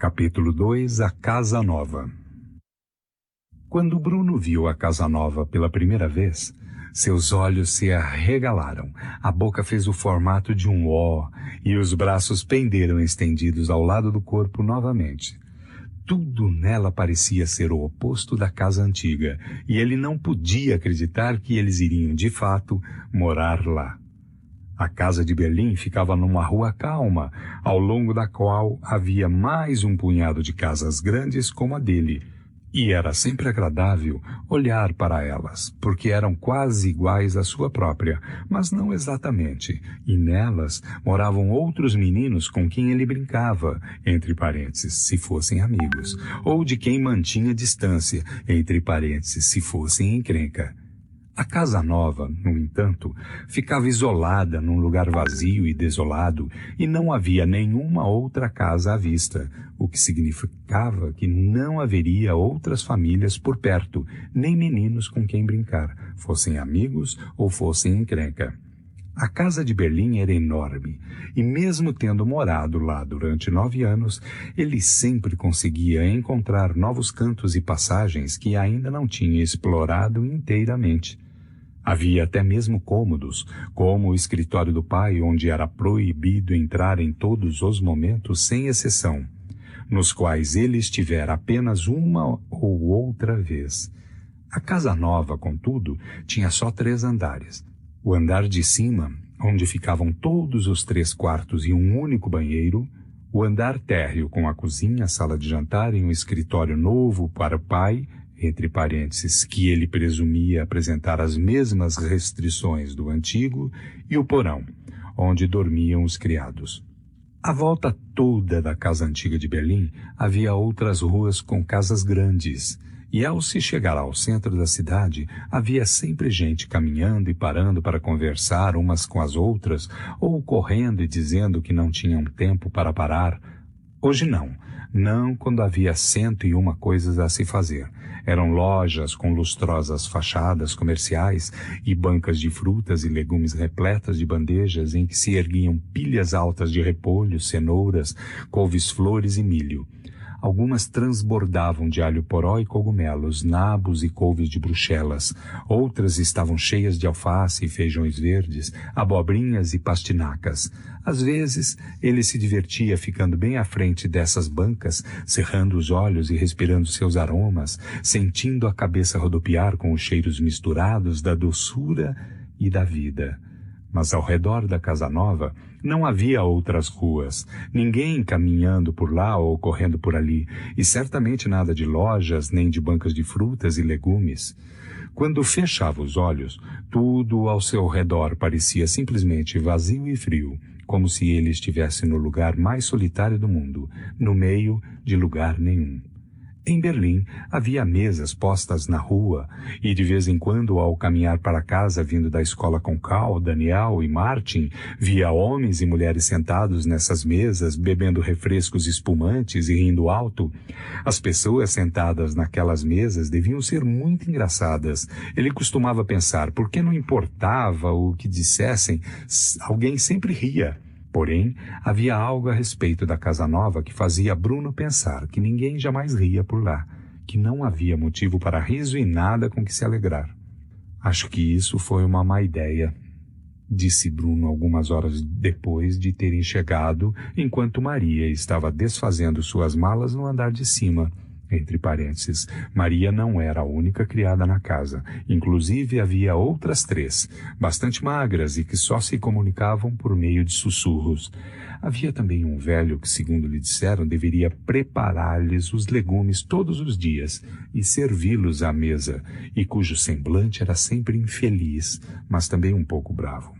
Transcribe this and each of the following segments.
Capítulo 2 A Casa Nova. Quando Bruno viu a casa nova pela primeira vez, seus olhos se arregalaram, a boca fez o formato de um O e os braços penderam estendidos ao lado do corpo novamente. Tudo nela parecia ser o oposto da casa antiga, e ele não podia acreditar que eles iriam, de fato, morar lá. A casa de Berlim ficava numa rua calma, ao longo da qual havia mais um punhado de casas grandes como a dele, e era sempre agradável olhar para elas, porque eram quase iguais à sua própria, mas não exatamente, e nelas moravam outros meninos com quem ele brincava, entre parênteses, se fossem amigos, ou de quem mantinha distância, entre parênteses, se fossem encrenca. A casa nova, no entanto, ficava isolada num lugar vazio e desolado, e não havia nenhuma outra casa à vista, o que significava que não haveria outras famílias por perto, nem meninos com quem brincar, fossem amigos ou fossem encrenca. A casa de Berlim era enorme, e mesmo tendo morado lá durante 9 anos, ele sempre conseguia encontrar novos cantos e passagens que ainda não tinha explorado inteiramente. Havia até mesmo cômodos, como o escritório do pai, onde era proibido entrar em todos os momentos sem exceção, nos quais ele estivera apenas uma ou outra vez. A casa nova, contudo, tinha só 3 andares. O andar de cima, onde ficavam todos os 3 quartos e um único banheiro, o andar térreo com a cozinha, a sala de jantar e um escritório novo para o pai, entre parênteses, que ele presumia apresentar as mesmas restrições do antigo, e o porão, onde dormiam os criados. À volta toda da casa antiga de Berlim havia outras ruas com casas grandes, e ao se chegar ao centro da cidade, havia sempre gente caminhando e parando para conversar umas com as outras, ou correndo e dizendo que não tinham tempo para parar. Hoje não quando havia 101 coisas a se fazer. Eram lojas com lustrosas fachadas comerciais e bancas de frutas e legumes repletas de bandejas em que se erguiam pilhas altas de repolho, cenouras, couves-flores e milho. Algumas transbordavam de alho poró e cogumelos, nabos e couves de bruxelas. Outras estavam cheias de alface e feijões verdes, abobrinhas e pastinacas. Às vezes, ele se divertia ficando bem à frente dessas bancas, cerrando os olhos e respirando seus aromas, sentindo a cabeça rodopiar com os cheiros misturados da doçura e da vida. Mas ao redor da casa nova não havia outras ruas, ninguém caminhando por lá ou correndo por ali, e certamente nada de lojas nem de bancas de frutas e legumes. Quando fechava os olhos, tudo ao seu redor parecia simplesmente vazio e frio, como se ele estivesse no lugar mais solitário do mundo, no meio de lugar nenhum. Em Berlim, havia mesas postas na rua, e de vez em quando, ao caminhar para casa vindo da escola com Karl, Daniel e Martin, via homens e mulheres sentados nessas mesas, bebendo refrescos espumantes e rindo alto. As pessoas sentadas naquelas mesas deviam ser muito engraçadas. Ele costumava pensar, por que não importava o que dissessem, alguém sempre ria. Porém, havia algo a respeito da casa nova que fazia Bruno pensar que ninguém jamais ria por lá, que não havia motivo para riso e nada com que se alegrar. Acho que isso foi uma má ideia, disse Bruno algumas horas depois de terem chegado, enquanto Maria estava desfazendo suas malas no andar de cima. Entre parênteses, Maria não era a única criada na casa. Inclusive havia outras 3, bastante magras e que só se comunicavam por meio de sussurros. Havia também um velho que, segundo lhe disseram, deveria preparar-lhes os legumes todos os dias e servi-los à mesa, e cujo semblante era sempre infeliz, mas também um pouco bravo.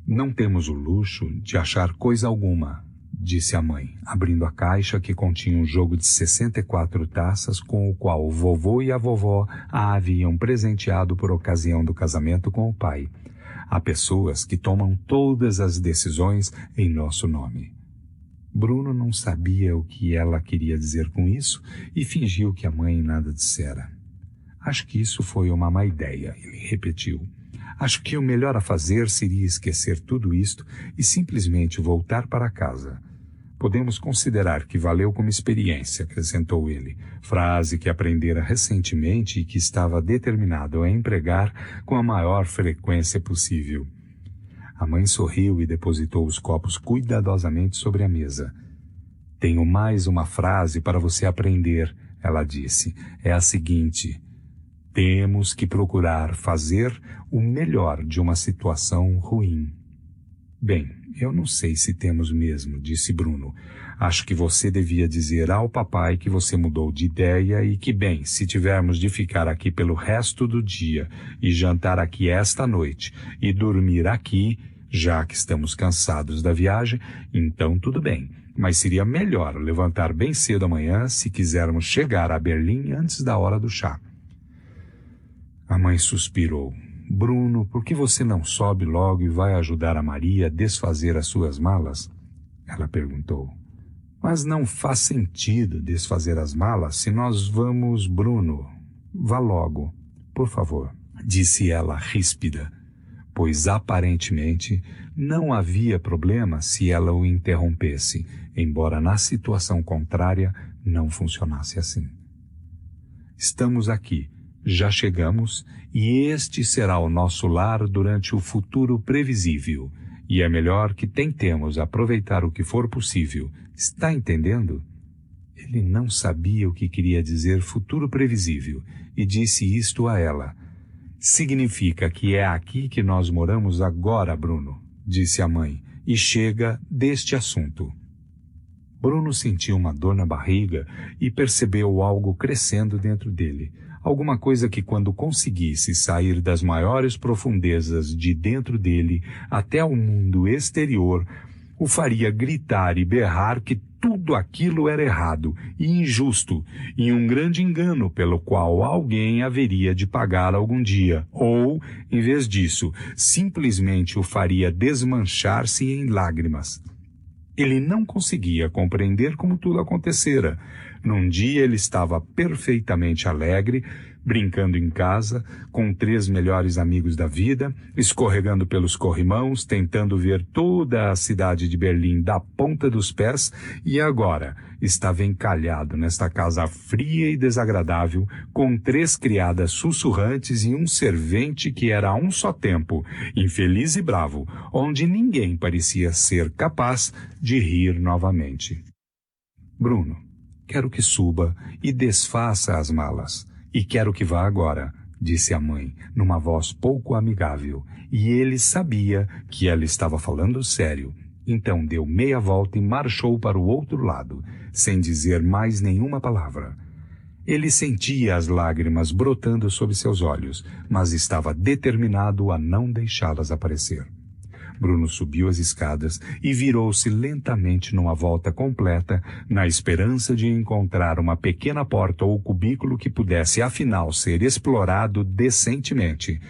Não temos o luxo de achar coisa alguma, disse a mãe, abrindo a caixa que continha um jogo de 64 taças com o qual o vovô e a vovó a haviam presenteado por ocasião do casamento com o pai. Há pessoas que tomam todas as decisões em nosso nome. Bruno não sabia o que ela queria dizer com isso e fingiu que a mãe nada dissera. Acho que isso foi uma má ideia, ele repetiu. Acho que o melhor a fazer seria esquecer tudo isto e simplesmente voltar para casa. podemos considerar que valeu como experiência, acrescentou ele, frase que aprendera recentemente e que estava determinado a empregar com a maior frequência possível. A mãe sorriu e depositou os copos cuidadosamente sobre a mesa. Tenho mais uma frase para você aprender, ela disse. É a seguinte: temos que procurar fazer o melhor de uma situação ruim. Bem, eu não sei se temos mesmo, disse Bruno. Acho que você devia dizer ao papai que você mudou de ideia e que, bem, se tivermos de ficar aqui pelo resto do dia e jantar aqui esta noite e dormir aqui, já que estamos cansados da viagem, então tudo bem. Mas seria melhor levantar bem cedo amanhã se quisermos chegar a Berlim antes da hora do chá. A mãe suspirou. Bruno, por que você não sobe logo e vai ajudar a Maria a desfazer as suas malas? Ela perguntou. Mas não faz sentido desfazer as malas se nós vamos, Bruno. Vá logo, por favor, disse ela ríspida, pois aparentemente não havia problema se ela o interrompesse, embora na situação contrária não funcionasse assim. Estamos aqui. Já chegamos e este será o nosso lar durante o futuro previsível. E é melhor que tentemos aproveitar o que for possível. Está entendendo? Ele não sabia o que queria dizer futuro previsível e disse isto a ela. Significa que é aqui que nós moramos agora, Bruno, disse a mãe, e chega deste assunto. Bruno sentiu uma dor na barriga e percebeu algo crescendo dentro dele. Alguma coisa que, quando conseguisse sair das maiores profundezas de dentro dele até o mundo exterior, o faria gritar e berrar que tudo aquilo era errado e injusto e um grande engano pelo qual alguém haveria de pagar algum dia, ou, em vez disso, simplesmente o faria desmanchar-se em lágrimas. Ele não conseguia compreender como tudo acontecera. Num dia ele estava perfeitamente alegre, brincando em casa, com 3 melhores amigos da vida, escorregando pelos corrimãos, tentando ver toda a cidade de Berlim da ponta dos pés, e agora estava encalhado nesta casa fria e desagradável, com 3 criadas sussurrantes e um servente que era a um só tempo infeliz e bravo, onde ninguém parecia ser capaz de rir novamente. Bruno, quero que suba e desfaça as malas. E quero que vá agora, disse a mãe, numa voz pouco amigável, e ele sabia que ela estava falando sério. Então deu meia volta e marchou para o outro lado, sem dizer mais nenhuma palavra. Ele sentia as lágrimas brotando sob seus olhos, mas estava determinado a não deixá-las aparecer. Bruno subiu as escadas e virou-se lentamente numa volta completa, na esperança de encontrar uma pequena porta ou cubículo que pudesse, afinal, ser explorado decentemente.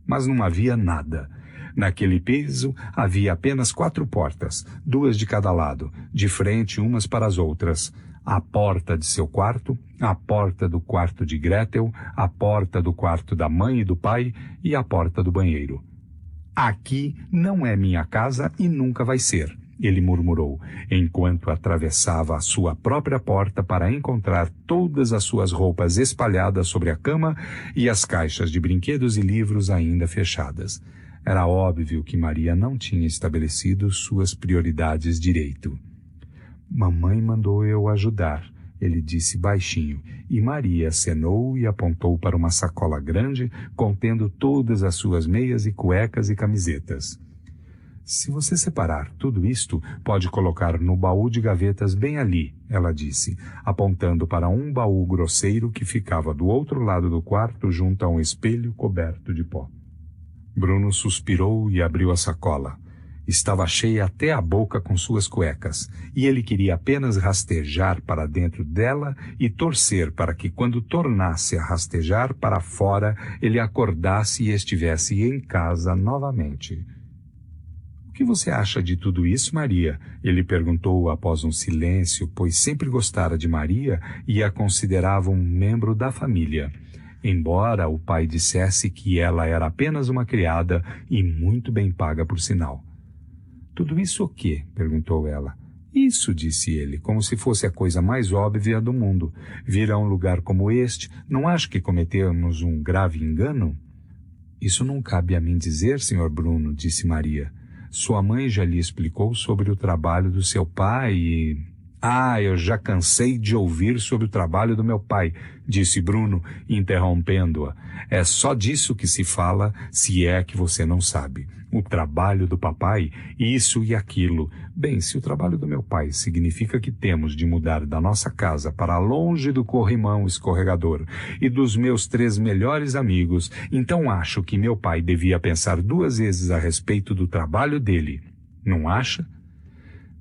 Mas não havia nada. Naquele piso havia apenas 4 portas, 2 de cada lado, de frente umas para as outras. A porta de seu quarto, a porta do quarto de Gretel, a porta do quarto da mãe e do pai e a porta do banheiro. Aqui não é minha casa e nunca vai ser, ele murmurou, enquanto atravessava a sua própria porta para encontrar todas as suas roupas espalhadas sobre a cama e as caixas de brinquedos e livros ainda fechadas. Era óbvio que Maria não tinha estabelecido suas prioridades direito. Mamãe mandou eu ajudar, ele disse baixinho, e Maria acenou e apontou para uma sacola grande contendo todas as suas meias e cuecas e camisetas. Se você separar tudo isto, pode colocar no baú de gavetas bem ali, ela disse, apontando para um baú grosseiro que ficava do outro lado do quarto junto a um espelho coberto de pó. Bruno suspirou e abriu a sacola. Estava cheia até a boca com suas cuecas, e ele queria apenas rastejar para dentro dela e torcer para que, quando tornasse a rastejar para fora, ele acordasse e estivesse em casa novamente. — O que você acha de tudo isso, Maria? Ele perguntou após um silêncio, pois sempre gostara de Maria e a considerava um membro da família, embora o pai dissesse que ela era apenas uma criada e muito bem paga por sinal. — Tudo isso o quê? Perguntou ela. Isso, disse ele, como se fosse a coisa mais óbvia do mundo. Vir a um lugar como este, não acha que cometemos um grave engano? Isso não cabe a mim dizer, Sr. Bruno, disse Maria. Sua mãe já lhe explicou sobre o trabalho do seu pai e... Ah, eu já cansei de ouvir sobre o trabalho do meu pai, disse Bruno, interrompendo-a. É só disso que se fala, se é que você não sabe. O trabalho do papai, isso e aquilo. Bem, se o trabalho do meu pai significa que temos de mudar da nossa casa para longe do corrimão escorregador e dos meus 3 melhores amigos, então acho que meu pai devia pensar 2 vezes a respeito do trabalho dele. Não acha?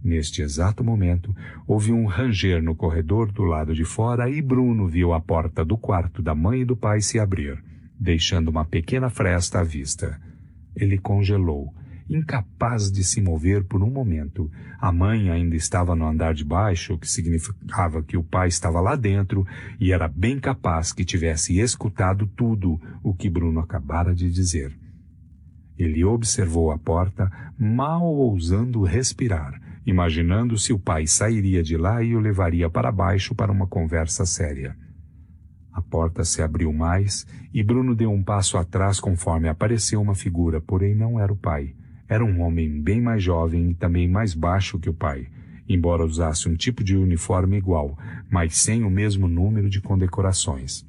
Neste exato momento, houve um ranger no corredor do lado de fora e Bruno viu a porta do quarto da mãe e do pai se abrir, deixando uma pequena fresta à vista. Ele congelou, incapaz de se mover por um momento. A mãe ainda estava no andar de baixo, o que significava que o pai estava lá dentro e era bem capaz que tivesse escutado tudo o que Bruno acabara de dizer. Ele observou a porta, mal ousando respirar, imaginando se o pai sairia de lá e o levaria para baixo para uma conversa séria. A porta se abriu mais e Bruno deu um passo atrás conforme apareceu uma figura, porém não era o pai. Era um homem bem mais jovem e também mais baixo que o pai, embora usasse um tipo de uniforme igual, mas sem o mesmo número de condecorações.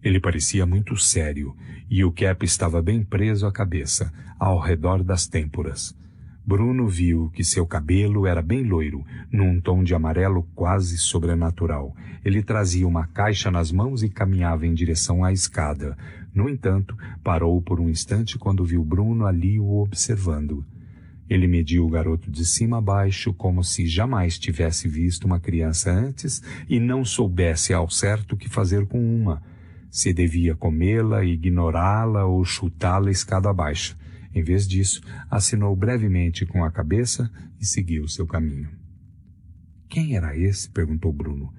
Ele parecia muito sério e o cap estava bem preso à cabeça, ao redor das têmporas. Bruno viu que seu cabelo era bem loiro, num tom de amarelo quase sobrenatural. Ele trazia uma caixa nas mãos e caminhava em direção à escada. No entanto, parou por um instante quando viu Bruno ali o observando. Ele mediu o garoto de cima a baixo como se jamais tivesse visto uma criança antes e não soubesse ao certo o que fazer com uma. Se devia comê-la, ignorá-la ou chutá-la escada abaixo. Em vez disso, assinou brevemente com a cabeça e seguiu seu caminho. Quem era esse? Perguntou Bruno.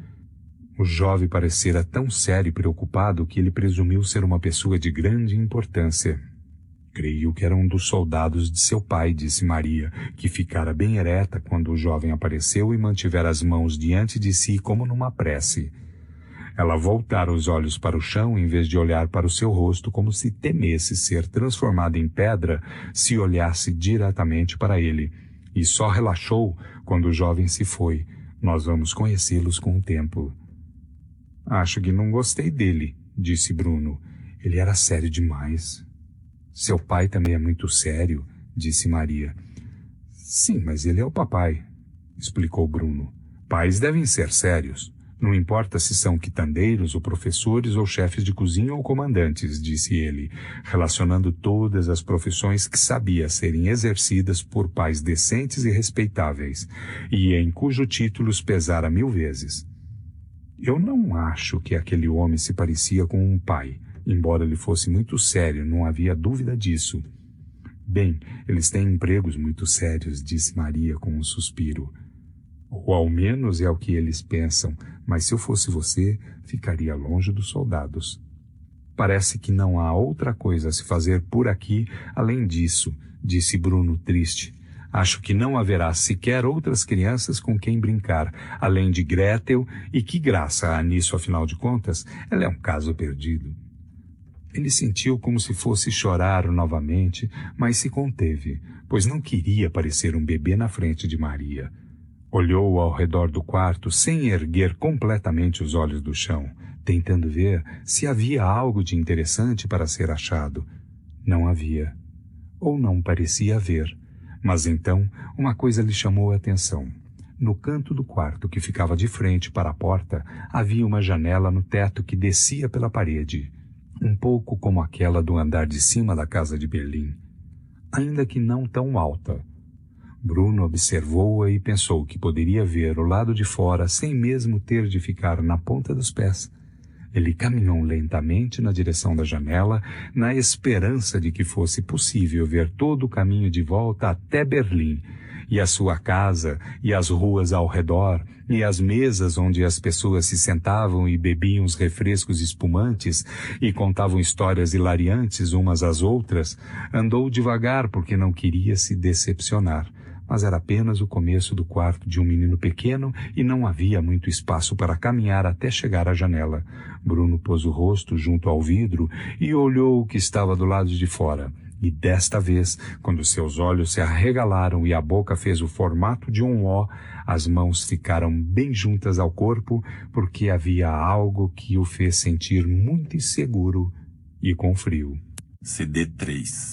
O jovem parecera tão sério e preocupado que ele presumiu ser uma pessoa de grande importância. Creio que era um dos soldados de seu pai, disse Maria, que ficara bem ereta quando o jovem apareceu e mantivera as mãos diante de si como numa prece. Ela voltara os olhos para o chão em vez de olhar para o seu rosto como se temesse ser transformada em pedra se olhasse diretamente para ele. E só relaxou quando o jovem se foi. Nós vamos conhecê-los com o tempo. Acho que não gostei dele, disse Bruno. Ele era sério demais. Seu pai também é muito sério, disse Maria. Sim, mas ele é o papai, explicou Bruno. Pais devem ser sérios. Não importa se são quitandeiros, ou professores, ou chefes de cozinha, ou comandantes, disse ele, relacionando todas as profissões que sabia serem exercidas por pais decentes e respeitáveis, e em cujo títulos pesara 1000 vezes. Eu não acho que aquele homem se parecia com um pai, embora ele fosse muito sério, não havia dúvida disso. Bem, eles têm empregos muito sérios, disse Maria com um suspiro. Ou ao menos é o que eles pensam, mas se eu fosse você, ficaria longe dos soldados. Parece que não há outra coisa a se fazer por aqui além disso, disse Bruno triste. Acho que não haverá sequer outras crianças com quem brincar, além de Gretel, e que graça há nisso, afinal de contas, ela é um caso perdido. Ele sentiu como se fosse chorar novamente, mas se conteve, pois não queria parecer um bebê na frente de Maria. Olhou ao redor do quarto sem erguer completamente os olhos do chão, tentando ver se havia algo de interessante para ser achado. Não havia. Ou não parecia haver. Mas então uma coisa lhe chamou a atenção. No canto do quarto que ficava de frente para a porta, havia uma janela no teto que descia pela parede, um pouco como aquela do andar de cima da casa de Berlim, ainda que não tão alta. Bruno observou-a e pensou que poderia ver o lado de fora sem mesmo ter de ficar na ponta dos pés. Ele caminhou lentamente na direção da janela, na esperança de que fosse possível ver todo o caminho de volta até Berlim, e a sua casa, e as ruas ao redor, e as mesas onde as pessoas se sentavam e bebiam os refrescos espumantes e contavam histórias hilariantes umas às outras. Andou devagar porque não queria se decepcionar, mas era apenas o começo do quarto de um menino pequeno e não havia muito espaço para caminhar até chegar à janela. Bruno pôs o rosto junto ao vidro e olhou o que estava do lado de fora. E desta vez, quando seus olhos se arregalaram e a boca fez o formato de um O, as mãos ficaram bem juntas ao corpo, porque havia algo que o fez sentir muito inseguro e com frio. CD3